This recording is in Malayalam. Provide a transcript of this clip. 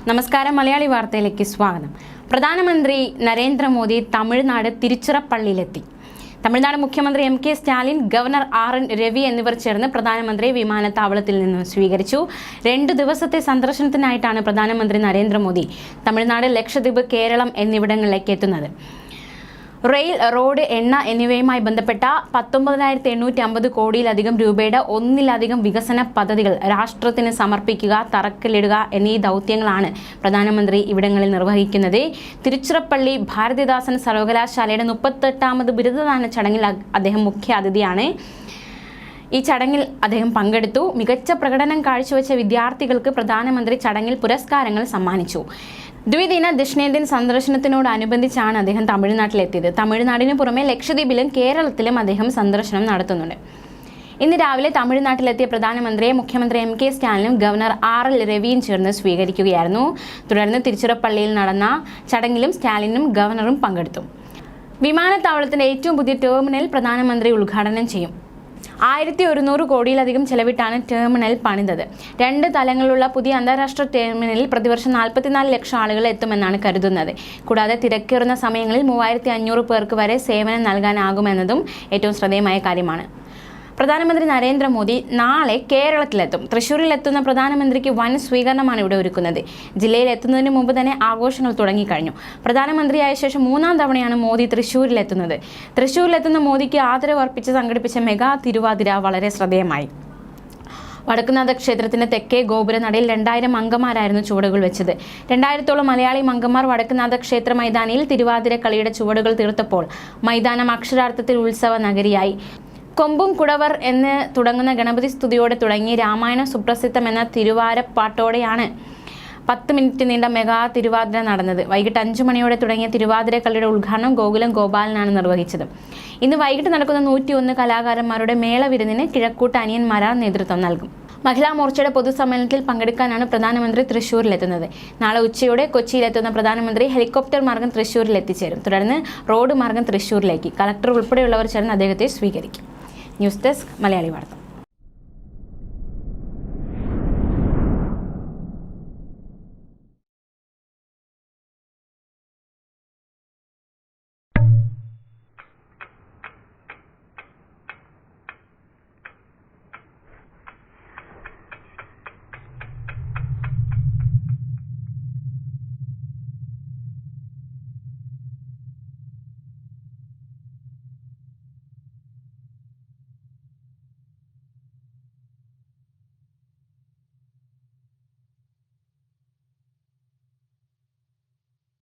നമസ്കാരം. മലയാളി വാർത്തയിലേക്ക് സ്വാഗതം. പ്രധാനമന്ത്രി നരേന്ദ്രമോദി തമിഴ്നാട് തിരുച്ചിറപ്പള്ളിയിലെത്തി. തമിഴ്നാട് മുഖ്യമന്ത്രി M K Stalin, governor RN Ravi എന്നിവർ ചേർന്ന് പ്രധാനമന്ത്രി വിമാനത്താവളത്തിൽ നിന്ന് സ്വീകരിച്ചു. 2 ദിവസത്തെ സന്ദർശനത്തിനായിട്ടാണ് പ്രധാനമന്ത്രി നരേന്ദ്രമോദി തമിഴ്നാട്, ലക്ഷദ്വീപ്, കേരളം എന്നിവിടങ്ങളിലേക്ക് എത്തുന്നത്. റെയിൽ, റോഡ്, എണ്ണ എന്നിവയുമായി ബന്ധപ്പെട്ട 19,850 കോടിയിലധികം രൂപയുടെ ഒന്നിലധികം വികസന പദ്ധതികൾ രാഷ്ട്രത്തിന് സമർപ്പിക്കുക, തറക്കല്ലിടുക എന്നീ ദൗത്യങ്ങളാണ് പ്രധാനമന്ത്രി ഇവിടങ്ങളിൽ നിർവഹിക്കുന്നത്. തിരുച്ചിറപ്പള്ളി ഭാരതിദാസൻ സർവകലാശാലയുടെ 38ാമത് ബിരുദദാന ചടങ്ങിൽ അദ്ദേഹം മുഖ്യ അതിഥിയാണ്. ഈ ചടങ്ങിൽ അദ്ദേഹം പങ്കെടുത്തു. മികച്ച പ്രകടനം കാഴ്ചവെച്ച വിദ്യാർത്ഥികൾക്ക് പ്രധാനമന്ത്രി ചടങ്ങിൽ പുരസ്കാരങ്ങൾ സമ്മാനിച്ചു. ദ്വിദിന ദക്ഷിണേന്ത്യൻ സന്ദർശനത്തിനോടനുബന്ധിച്ചാണ് അദ്ദേഹം തമിഴ്നാട്ടിലെത്തിയത്. തമിഴ്നാടിന് പുറമെ ലക്ഷദ്വീപിലും കേരളത്തിലും അദ്ദേഹം സന്ദർശനം നടത്തുന്നുണ്ട്. ഇന്ന് രാവിലെ തമിഴ്നാട്ടിലെത്തിയ പ്രധാനമന്ത്രിയെ മുഖ്യമന്ത്രി എം കെ സ്റ്റാലിനും ഗവർണർ RL രവിയും ചേർന്ന് സ്വീകരിക്കുകയായിരുന്നു. തുടർന്ന് തിരുച്ചിറപ്പള്ളിയിൽ നടന്ന ചടങ്ങിലും സ്റ്റാലിനും ഗവർണറും പങ്കെടുത്തു. വിമാനത്താവളത്തിന്റെ ഏറ്റവും പുതിയ ടെർമിനൽ പ്രധാനമന്ത്രി ഉദ്ഘാടനം ചെയ്യും. 1100 കോടിയിലധികം ചെലവിട്ടാണ് ടെർമിനൽ പണിതത്. 2 തലങ്ങളുള്ള പുതിയ അന്താരാഷ്ട്ര ടെർമിനലിൽ പ്രതിവർഷം 44 ലക്ഷം ആളുകൾ എത്തുമെന്നാണ് കരുതുന്നത്. കൂടാതെ തിരക്കേറുന്ന സമയങ്ങളിൽ 3500 പേർക്ക് വരെ സേവനം നൽകാനാകുമെന്നതും ഏറ്റവും ശ്രദ്ധേയമായ കാര്യമാണ്. പ്രധാനമന്ത്രി നരേന്ദ്രമോദി നാളെ കേരളത്തിലെത്തും. തൃശ്ശൂരിലെത്തുന്ന പ്രധാനമന്ത്രിക്ക് വൻ സ്വീകരണമാണ് ഇവിടെ ഒരുക്കുന്നത്. ജില്ലയിൽ എത്തുന്നതിന് മുമ്പ് തന്നെ ആഘോഷങ്ങൾ തുടങ്ങിക്കഴിഞ്ഞു. പ്രധാനമന്ത്രിയായ ശേഷം 3ാം തവണയാണ് മോദി തൃശ്ശൂരിലെത്തുന്നത്. തൃശ്ശൂരിലെത്തുന്ന മോദിക്ക് ആദരവ് അർപ്പിച്ച് സംഘടിപ്പിച്ച മെഗാ തിരുവാതിര വളരെ ശ്രദ്ധേയമായി. വടക്കുംനാഥ ക്ഷേത്രത്തിന്റെ തെക്കേ ഗോപുരനടയിൽ 2000 അംഗമാരായിരുന്നു ചുവടുകൾ വെച്ചത്. 2000-ഓളം മലയാളി അംഗന്മാർ വടക്കുംനാഥ ക്ഷേത്ര മൈതാനിയിൽ തിരുവാതിര കളിയുടെ ചുവടുകൾ തീർത്തപ്പോൾ മൈതാനം അക്ഷരാർത്ഥത്തിൽ ഉത്സവ നഗരിയായി. കൊമ്പും കുടവർ എന്ന് തുടങ്ങുന്ന ഗണപതി സ്തുതിയോടെ തുടങ്ങി രാമായണം സുപ്രസിദ്ധം എന്ന തിരുവാരപ്പാട്ടോടെയാണ് 10 മിനിറ്റ് നീണ്ട മെഗാ തിരുവാതിര നടന്നത്. വൈകിട്ട് 5 മണിയോടെ തുടങ്ങിയ തിരുവാതിര കളിയുടെ ഉദ്ഘാടനം ഗോകുലം ഗോപാലനാണ് നിർവഹിച്ചത്. ഇന്ന് വൈകിട്ട് നടക്കുന്ന 101 കലാകാരന്മാരുടെ മേളവിരുന്നിന് കിഴക്കൂട്ട് അനിയന്മാരാർ നേതൃത്വം നൽകും. മഹിളാ മോർച്ചയുടെ പൊതുസമ്മേളനത്തിൽ പങ്കെടുക്കാനാണ് പ്രധാനമന്ത്രി തൃശ്ശൂരിലെത്തുന്നത്. നാളെ ഉച്ചയോടെ കൊച്ചിയിലെത്തുന്ന പ്രധാനമന്ത്രി ഹെലികോപ്റ്റർ മാർഗം തൃശ്ശൂരിൽ എത്തിച്ചേരും. തുടർന്ന് റോഡ് മാർഗം തൃശ്ശൂരിലേക്ക് കളക്ടർ ഉൾപ്പെടെയുള്ളവർ ചേർന്ന് അദ്ദേഹത്തെ സ്വീകരിക്കും. ന്യൂസ് ഡെസ്ക്, മലയാളി വാർത്ത.